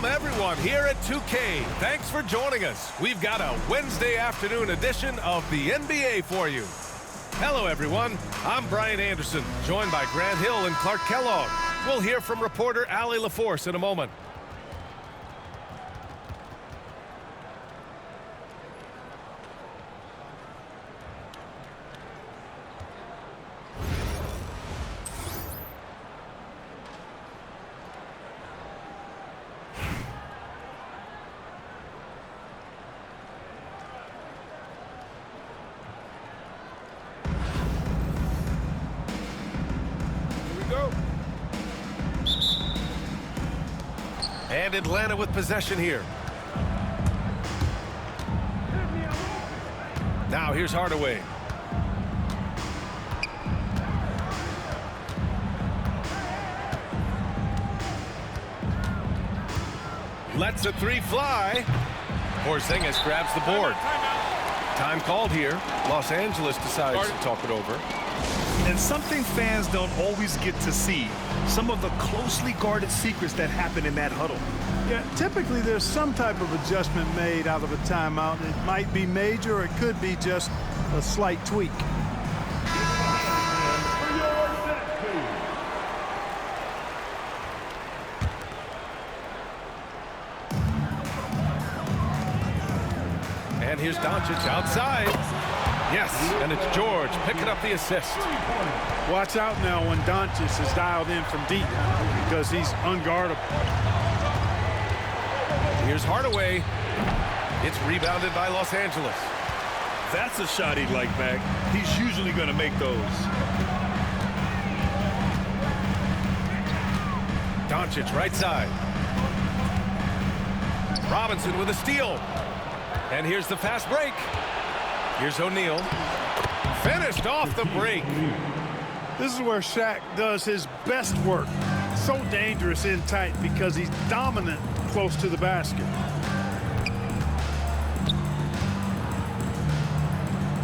Welcome, everyone, here at 2K. Thanks for joining us. We've got a Wednesday afternoon edition of the NBA for you. Hello, everyone. I'm Brian Anderson, joined by Grant Hill and Clark Kellogg. We'll hear from reporter Allie LaForce in a moment. And Atlanta with possession here. Now here's Hardaway. Lets a three fly. Porzingis grabs the board. Time called here. Los Angeles decides to talk it over. And something fans don't always get to see. Some of the closely guarded secrets that happen in that huddle. Yeah, typically there's some type of adjustment made out of a timeout. It might be major or it could be just a slight tweak. And here's Doncic outside. Yes, and it's George picking up the assist. Watch out now when Doncic is dialed in from deep because he's unguardable. Here's Hardaway. It's rebounded by Los Angeles. That's a shot he'd like back. He's usually going to make those. Doncic right side. Robinson with a steal. And here's the fast break. Here's O'Neal. Finished off the break. This is where Shaq does his best work. So dangerous in tight because he's dominant close to the basket.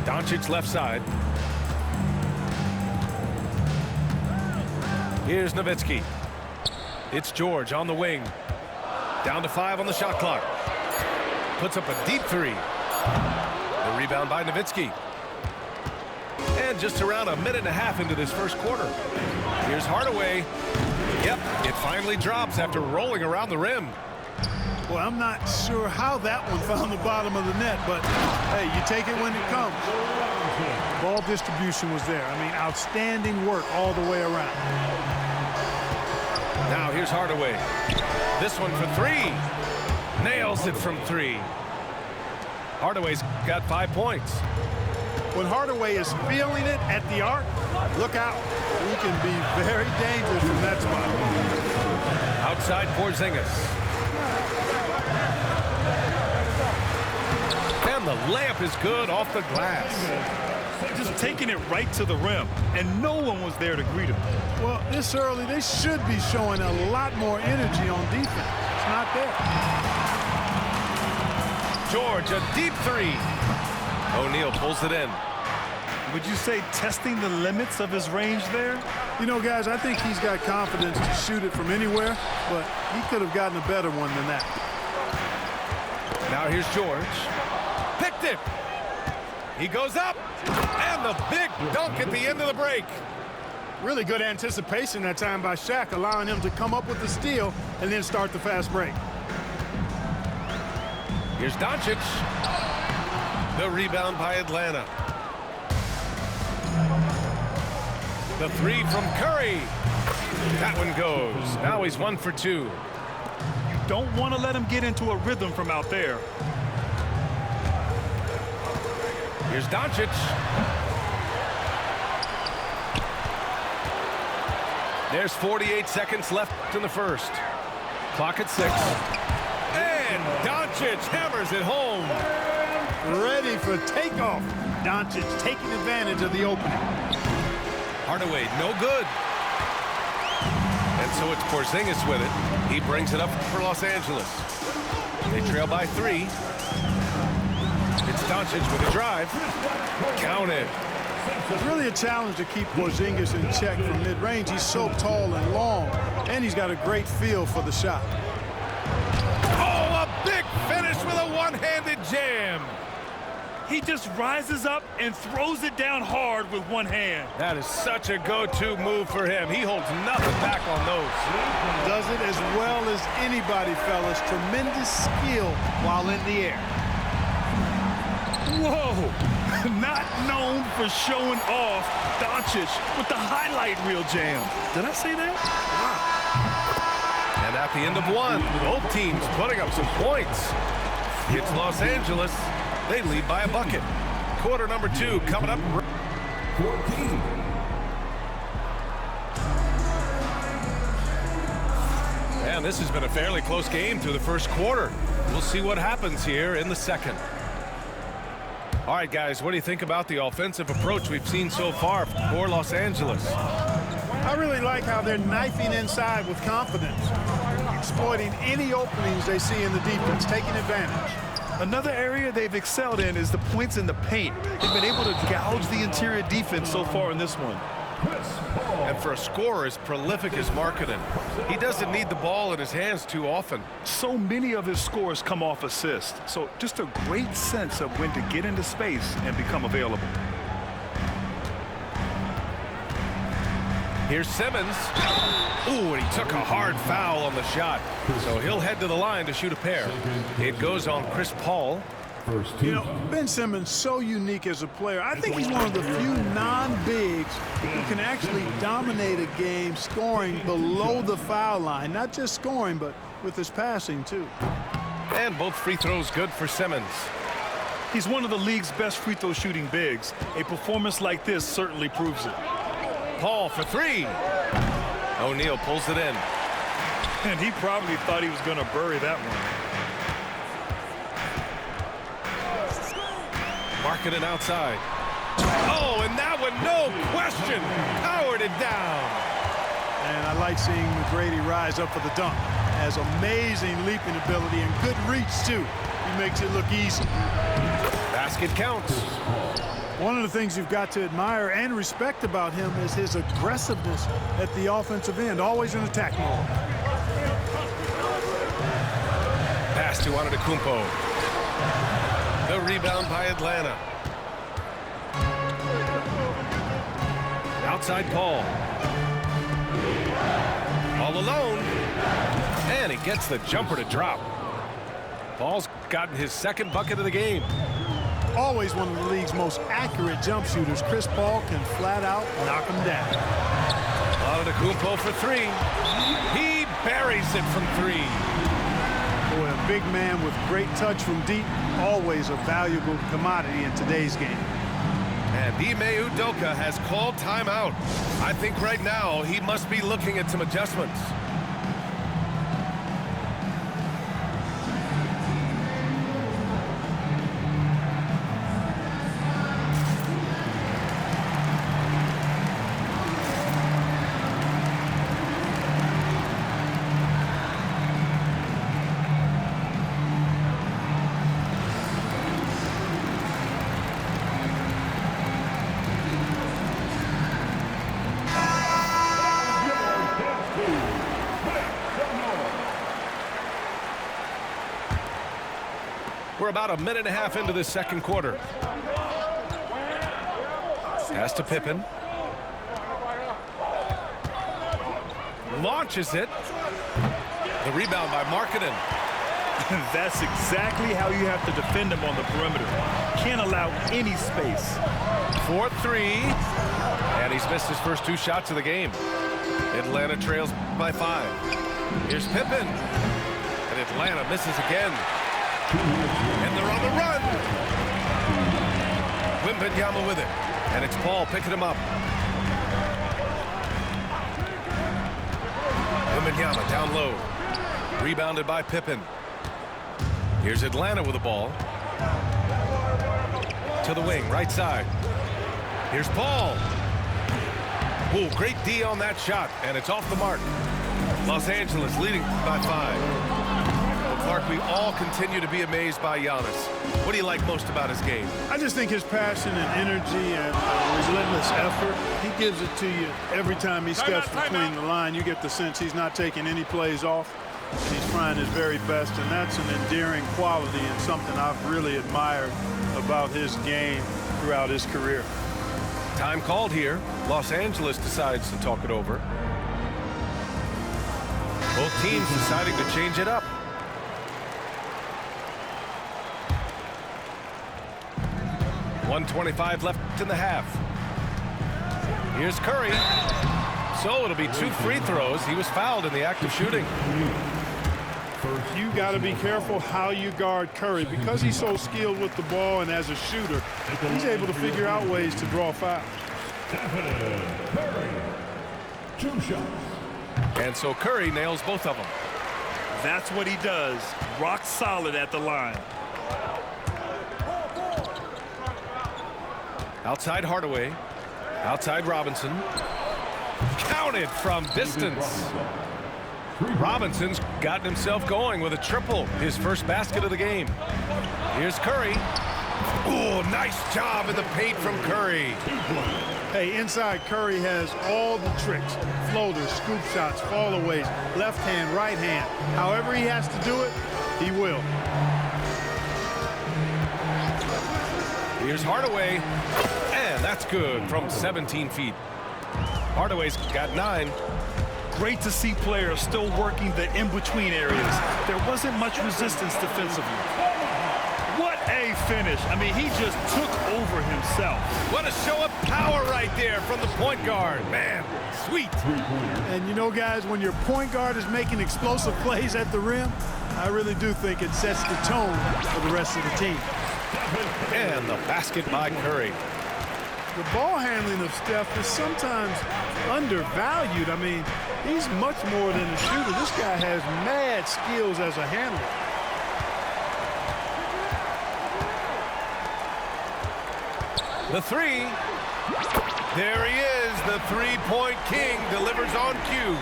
Doncic left side. Here's Nowitzki. It's George on the wing. Down to 5 on the shot clock. Puts up a deep three. The rebound by Nowitzki. And just around a minute and a half into this first quarter. Here's Hardaway. Yep, it finally drops after rolling around the rim. Well, I'm not sure how that one found the bottom of the net, but hey, you take it when it comes. Ball distribution was there. I mean, outstanding work all the way around. Now here's Hardaway. This one for 3. Nails it from 3. Hardaway's got 5 points. When Hardaway is feeling it at the arc, look out. He can be very dangerous from that spot. Outside Porzingis. And the layup is good off the glass. Just taking it right to the rim, and no one was there to greet him. Well, this early, they should be showing a lot more energy on defense. It's not there. George, a deep 3. O'Neal pulls it in. Would you say testing the limits of his range there? You know, guys, I think he's got confidence to shoot it from anywhere, but he could have gotten a better one than that. Now here's George. Picked it. He goes up. And the big dunk at the end of the break. Really good anticipation that time by Shaq, allowing him to come up with the steal and then start the fast break. Here's Doncic. The rebound by Atlanta. The 3 from Curry. That one goes. Now he's 1 for 2. You don't want to let him get into a rhythm from out there. Here's Doncic. There's 48 seconds left in the first. Clock at 6. And Doncic hammers it home. Ready for takeoff. Doncic taking advantage of the opening. Hardaway, no good. And so it's Porzingis with it. He brings it up for Los Angeles. They trail by 3. It's Doncic with a drive. Count it. It's really a challenge to keep Porzingis in check from mid-range. He's so tall and long, and he's got a great feel for the shot. He just rises up and throws it down hard with one hand. That is such a go-to move for him. He holds nothing back on those. Does it as well as anybody, fellas. Tremendous skill while in the air. Whoa! Not known for showing off, Doncic with the highlight reel jam. Did I say that? And at the end of one, both teams putting up some points. It's Los Angeles. They lead by a bucket. Quarter number 2 coming up. 14. And this has been a fairly close game through the first quarter. We'll see what happens here in the second. All right, guys, what do you think about the offensive approach we've seen so far for Los Angeles? I really like how they're knifing inside with confidence, exploiting any openings they see in the defense, taking advantage. Another area they've excelled in is the points in the paint. They've been able to gouge the interior defense so far in this one. And for a scorer as prolific as Markkanen, he doesn't need the ball in his hands too often. So many of his scores come off assists. So just a great sense of when to get into space and become available. Here's Simmons. Ooh, and he took a hard foul on the shot. So he'll head to the line to shoot a pair. It goes on Chris Paul. You know, Ben Simmons, so unique as a player. I think he's one of the few non-bigs who can actually dominate a game scoring below the foul line. Not just scoring, but with his passing, too. And both free throws good for Simmons. He's one of the league's best free throw shooting bigs. A performance like this certainly proves it. Paul for 3. O'Neal pulls it in. And he probably thought he was going to bury that one. Markkanen outside. Oh, and that one, no question, powered it down. And I like seeing McGrady rise up for the dunk. Has amazing leaping ability and good reach, too. He makes it look easy. Basket counts. One of the things you've got to admire and respect about him is his aggressiveness at the offensive end, always in attack mode. Pass to Antetokounmpo. The rebound by Atlanta. Outside Paul. All alone. And he gets the jumper to drop. Paul's gotten his second bucket of the game. Always one of the league's most accurate jump shooters. Chris Paul can flat out knock him down. Antetokounmpo for 3. He buries it from 3. Boy, a big man with great touch from deep, always a valuable commodity in today's game. And Ime Udoka has called timeout. I think right now he must be looking at some adjustments. We're about a minute and a half into this second quarter. Pass to Pippen. Launches it. The rebound by Markkanen. That's exactly how you have to defend him on the perimeter. Can't allow any space. 4-3. And he's missed his first 2 shots of the game. Atlanta trails by 5. Here's Pippen. And Atlanta misses again. And they're on the run. Wembanyama with it. And it's Paul picking him up. Wembanyama down low. Rebounded by Pippen. Here's Atlanta with the ball. To the wing, right side. Here's Paul. Ooh, great D on that shot. And it's off the mark. Los Angeles leading by 5. Clark, we all continue to be amazed by Giannis. What do you like most about his game? I just think his passion and energy and relentless effort, he gives it to you every time he steps between the line. You get the sense he's not taking any plays off. He's trying his very best, and that's an endearing quality and something I've really admired about his game throughout his career. Time called here. Los Angeles decides to talk it over. Both teams deciding to change it up. .125 left in the half. Here's Curry. So it'll be 2 free throws. He was fouled in the act of shooting. You got to be careful how you guard Curry. Because he's so skilled with the ball and as a shooter, he's able to figure out ways to draw fouls. Curry, 2 shots. And so Curry nails both of them. That's what he does. Rock solid at the line. Outside Hardaway. Outside Robinson. Counted from distance. Robinson's gotten himself going with a triple. His first basket of the game. Here's Curry. Oh, nice job in the paint from Curry. Hey, inside Curry has all the tricks. Floaters, scoop shots, fallaways, left hand, right hand. However he has to do it, he will. Here's Hardaway. And that's good from 17 feet. Hardaway's got 9. Great to see players still working the in-between areas. There wasn't much resistance defensively. What a finish. I mean, he just took over himself. What a show of power right there from the point guard. Man, sweet. And you know, guys, when your point guard is making explosive plays at the rim, I really do think it sets the tone for the rest of the team. And the basket by Curry. The ball handling of Steph is sometimes undervalued. I mean, he's much more than a shooter. This guy has mad skills as a handler. The 3. There he is. The three-point king delivers on cue.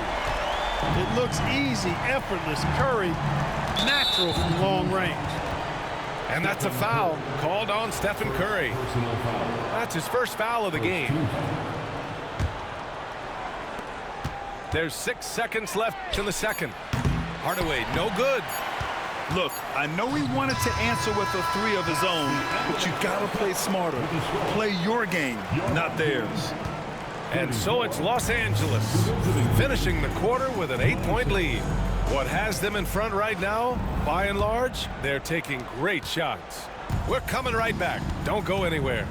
It looks easy, effortless. Curry, natural from long range. And that's a foul called on Stephen Curry. That's his first foul of the game. There's 6 seconds left in the second. Hardaway, no good. Look, I know he wanted to answer with a 3 of his own, but you gotta play smarter. Play your game, not theirs. And so it's Los Angeles finishing the quarter with an 8-point lead. What has them in front right now, by and large, they're taking great shots. We're coming right back. Don't go anywhere.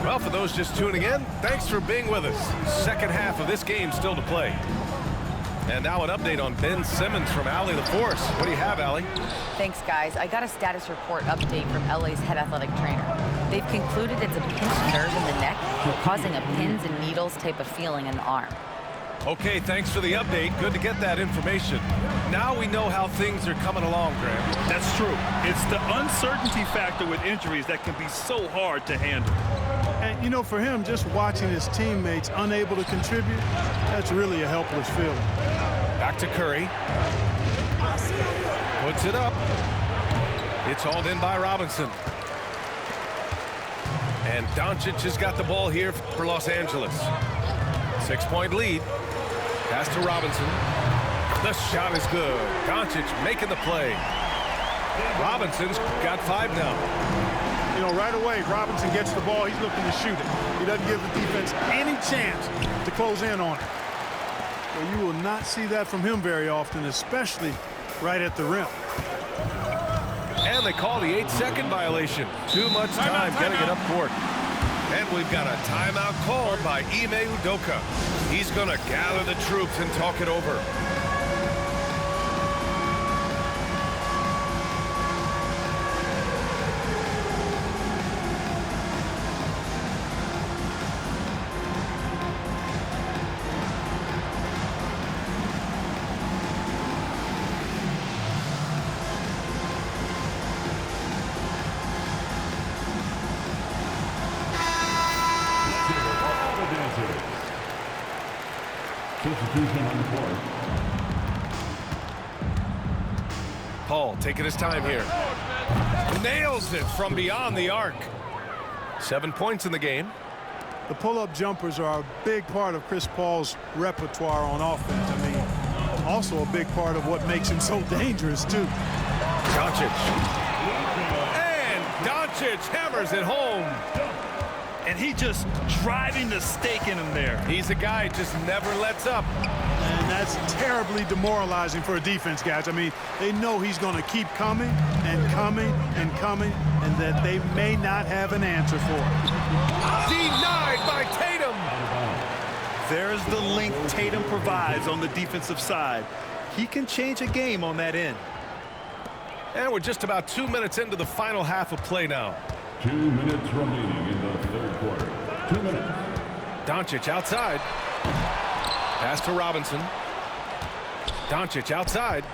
Well, for those just tuning in, thanks for being with us. Second half of this game still to play. And now an update on Ben Simmons from Allie LaForce. What do you have, Allie? Thanks, guys. I got a status report update from LA's head athletic trainer. They've concluded it's a pinched nerve in the neck, causing a pins and needles type of feeling in the arm. Okay, thanks for the update. Good to get that information. Now we know how things are coming along, Graham. That's true. It's the uncertainty factor with injuries that can be so hard to handle. And, you know, for him, just watching his teammates unable to contribute, that's really a helpless feeling. Back to Curry. Puts it up. It's hauled in by Robinson. And Doncic has got the ball here for Los Angeles. 6-point lead. Pass to Robinson. The shot is good. Doncic making the play. Robinson's got 5 now. You know, right away, Robinson gets the ball. He's looking to shoot it. He doesn't give the defense any chance to close in on it. Well, you will not see that from him very often, especially right at the rim. And they call the 8-second violation. Too much time getting it up court. And we've got a timeout called by Ime Udoka. He's going to gather the troops and talk it over. Paul taking his time here. Nails it from beyond the arc. 7 points in the game. The pull-up jumpers are a big part of Chris Paul's repertoire on offense. I mean, Also a big part of what makes him so dangerous, too. Doncic. And Doncic hammers it home. And he just driving the stake in him there. He's a guy who just never lets up. And that's terribly demoralizing for a defense, guys. I mean, they know he's going to keep coming and coming and coming, and that they may not have an answer for it. Denied by Tatum. There's the length Tatum provides on the defensive side. He can change a game on that end. And we're just about 2 minutes into the final half of play now. 2 minutes remaining in the third quarter. 2 minutes. Doncic outside. Pass to Robinson. Doncic outside.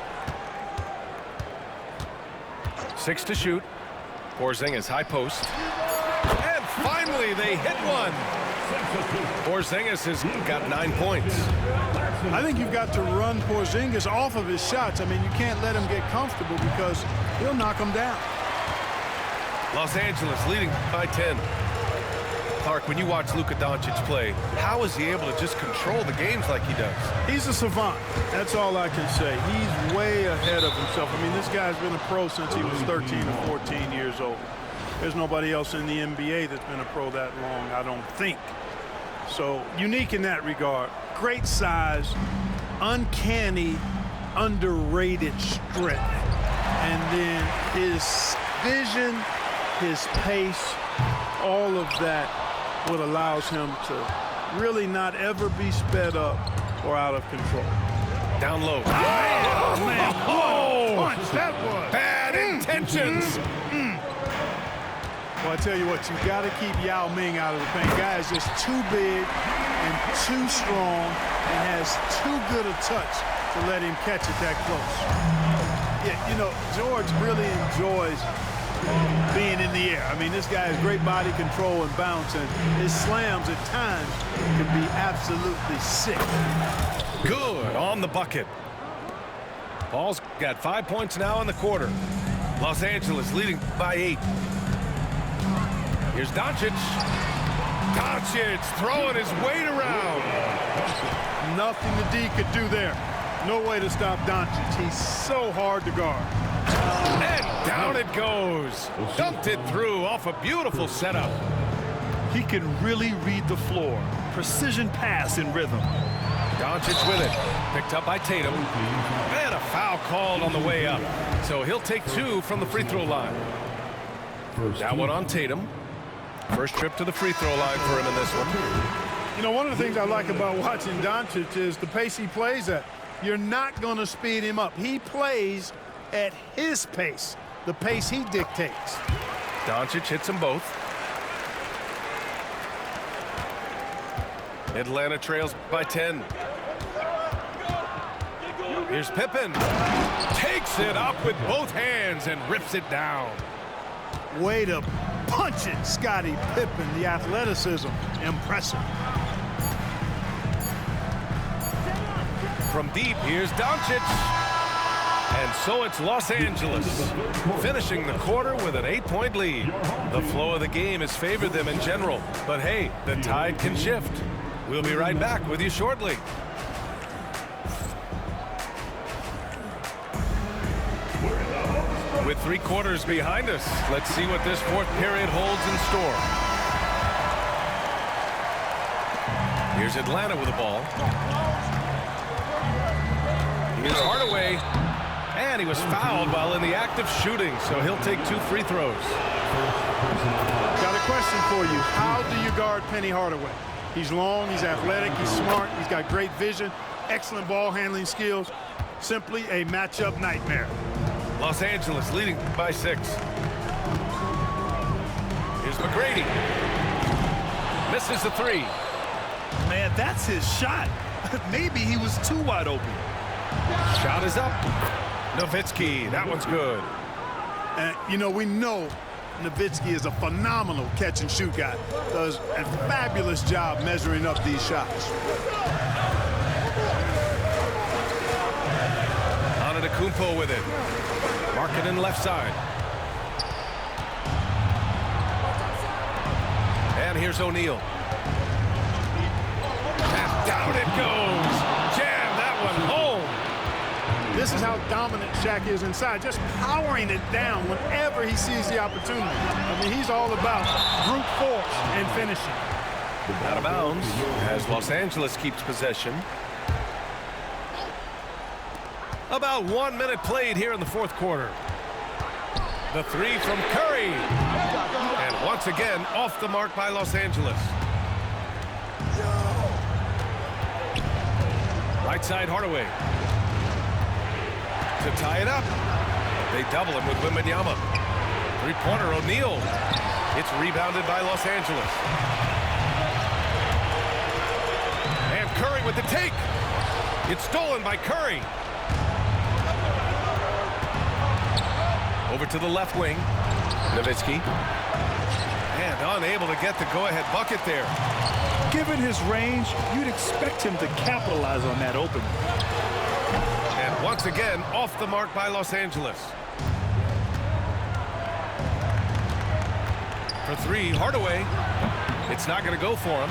6 to shoot. Porzingis high post. And finally they hit one. Porzingis has got 9 points. I think you've got to run Porzingis off of his shots. I mean, you can't let him get comfortable because he'll knock him down. Los Angeles leading by 10. Clark, when you watch Luka Doncic play, how is he able to just control the games like he does? He's a savant. That's all I can say. He's way ahead of himself. I mean, this guy's been a pro since he was 13 or 14 years old. There's nobody else in the NBA that's been a pro that long, I don't think. So, unique in that regard. Great size, uncanny, underrated strength. And then his vision, his pace, all of that what allows him to really not ever be sped up or out of control. Down low. Oh, man, Oh! what a punch that was. Bad intentions. Well, I tell you what, you got to keep Yao Ming out of the paint. Guy is just too big and too strong and has too good a touch to let him catch it that close. Yeah, you know, George really enjoys being in the air. I mean, this guy has great body control and bounce, and his slams at times can be absolutely sick. Good on the bucket. Paul's got 5 points now in the quarter. Los Angeles leading by 8. Here's Doncic. Doncic throwing his weight around. Nothing the D could do there. No way to stop Doncic. He's so hard to guard. And down it goes. Dumped it through off a beautiful setup. He can really read the floor. Precision pass in rhythm. Doncic with it. Picked up by Tatum. And a foul called on the way up. So he'll take 2 from the free throw line. That one on Tatum. First trip to the free throw line for him in this one. You know, one of the things I like about watching Doncic is the pace he plays at. You're not going to speed him up. He plays at his pace, the pace he dictates. Doncic hits them both. Atlanta trails by 10. Here's Pippen. Takes it up with both hands and rips it down. Way to punch it, Scottie Pippen. The athleticism, impressive. From deep, here's Doncic. And so it's Los Angeles, finishing the quarter with an 8-point lead. The flow of the game has favored them in general. But hey, the tide can shift. We'll be right back with you shortly. With 3 quarters behind us, let's see what this 4th period holds in store. Here's Atlanta with the ball. Here's Hardaway. And he was fouled while in the act of shooting, so he'll take 2 free throws. Got a question for you. How do you guard Penny Hardaway? He's long, he's athletic, he's smart, he's got great vision, excellent ball handling skills. Simply a matchup nightmare. Los Angeles leading by 6. Here's McGrady. Misses the 3. Man, that's his shot. Maybe he was too wide open. Shot is up. Nowitzki, that one's good. And, you know, we know Nowitzki is a phenomenal catch-and-shoot guy. Does a fabulous job measuring up these shots. Antetokounmpo with it. Markkanen left side. And here's O'Neal. And down it goes. Jam that one home. this is how dominant Shaq is inside, just powering it down whenever he sees the opportunity. I mean, he's all about brute force and finishing. Out of bounds as Los Angeles keeps possession. About 1 minute played here in the fourth quarter. The three from Curry. And once again, off the mark by Los Angeles. Right side Hardaway. To tie it up. They double him with Wembanyama. Three-pointer O'Neal. It's rebounded by Los Angeles. And Curry with the take. It's stolen by Curry. Over to the left wing. Nowitzki. And unable to get the go-ahead bucket there. Given his range, you'd expect him to capitalize on that opening. And once again, off the mark by Los Angeles. For three, Hardaway. It's not going to go for him.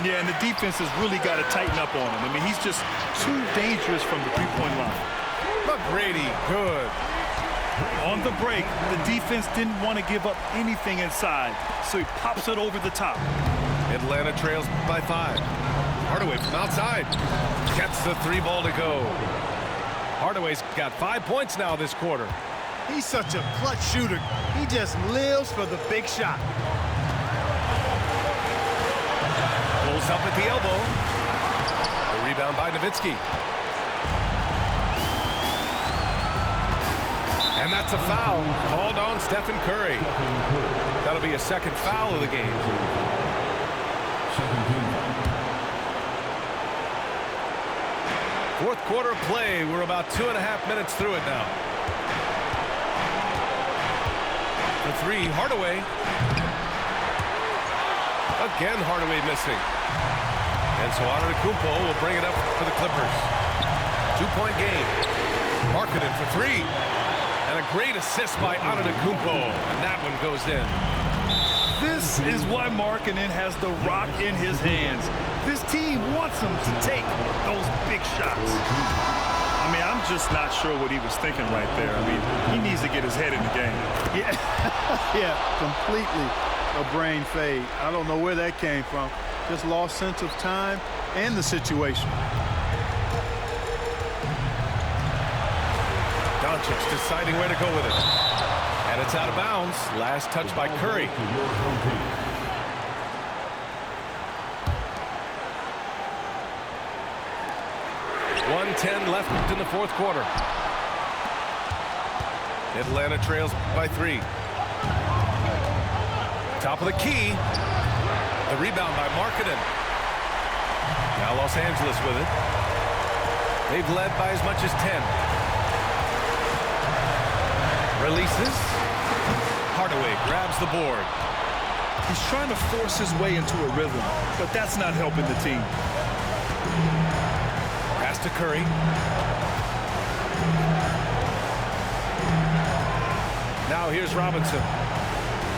Yeah, and the defense has really got to tighten up on him. I mean, he's just too dangerous from the three-point line. McGrady, good. On the break, the defense didn't want to give up anything inside, so he pops it over the top. Atlanta trails by 5. Hardaway from outside. Gets the three ball to go. Hardaway's got 5 points now this quarter. He's such a clutch shooter. He just lives for the big shot. Pulls up at the elbow. The rebound by Nowitzki. And that's a foul called on Stephen Curry. That'll be a second foul of the game. Fourth quarter play. We're about 2.5 minutes through it now. For three, Hardaway. Again, Hardaway missing. And so Antetokounmpo will bring it up for the Clippers. 2-point game. Markkanen for three. And a great assist by Antetokounmpo. And that one goes in. This is why Markkanen has the rock in his hands. This team wants him to take those big shots. I mean, I'm just not sure what he was thinking right there. I mean, he needs to get his head in the game. Yeah, yeah, completely a brain fade. I don't know where that came from. Just lost sense of time and the situation. Doncic deciding where to go with it. And it's out of bounds. Last touch by Curry. 1:10 left in the fourth quarter. Atlanta trails by 3. Top of the key. The rebound by Markkanen. Now Los Angeles with it. They've led by as much as 10. Releases. Hardaway grabs the board. He's trying to force his way into a rhythm, but that's not helping the team. Pass to Curry. Now here's Robinson.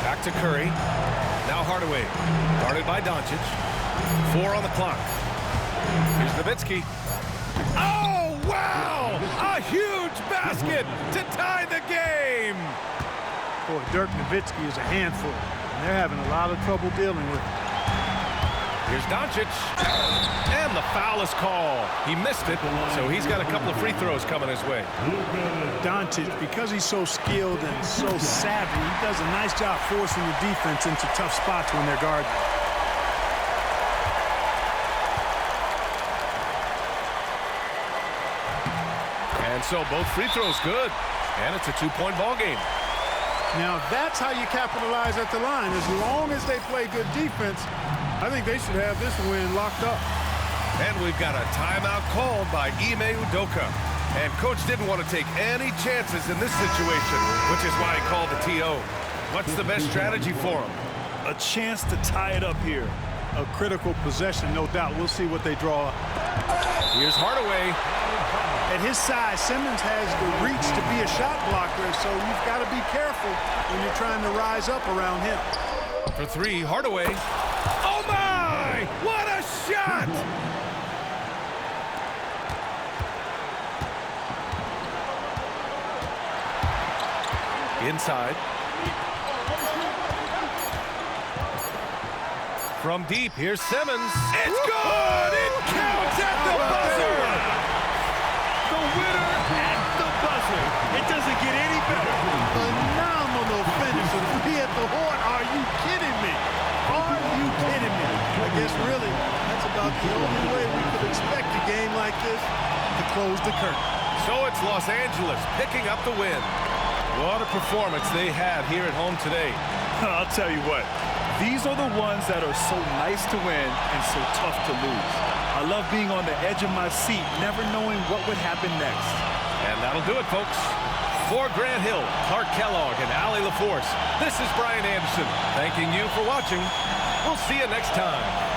Back to Curry. Now Hardaway. Guarded by Doncic. 4 on the clock. Here's Nowitzki. Oh, wow! A huge basket to tie the game! Boy, Dirk Nowitzki is a handful. And they're having a lot of trouble dealing with it. Here's Doncic. And the foul is called. He missed it, so he's got a couple of free throws coming his way. Doncic, because he's so skilled and so savvy, he does a nice job forcing the defense into tough spots when they're guarding. And so both free throws good. And it's a 2-point ball game. Now that's how you capitalize at the line. As long as they play good defense, I think they should have this win locked up. And we've got a timeout called by Ime Udoka. And Coach didn't want to take any chances in this situation, which is why he called the TO. What's the best strategy for him? A chance to tie it up here. A critical possession, no doubt. We'll see what they draw up. Here's Hardaway. At his size, Simmons has the reach to be a shot blocker, so you've got to be careful when you're trying to rise up around him. For 3, Hardaway. Oh, my! What a shot! Inside. From deep, here's Simmons. It's good! It counts at the buzzer! The winner at the buzzer. It doesn't get any better. Phenomenal finish. A three at the horn. Are you kidding me? Are you kidding me? I guess really, that's about the only way we could expect a game like this to close the curtain. So it's Los Angeles picking up the win. What a performance they had here at home today. I'll tell you what. These are the ones that are so nice to win and so tough to lose. I love being on the edge of my seat, never knowing what would happen next. And that'll do it, folks. For Grant Hill, Clark Kellogg, and Allie LaForce, this is Brian Anderson thanking you for watching. We'll see you next time.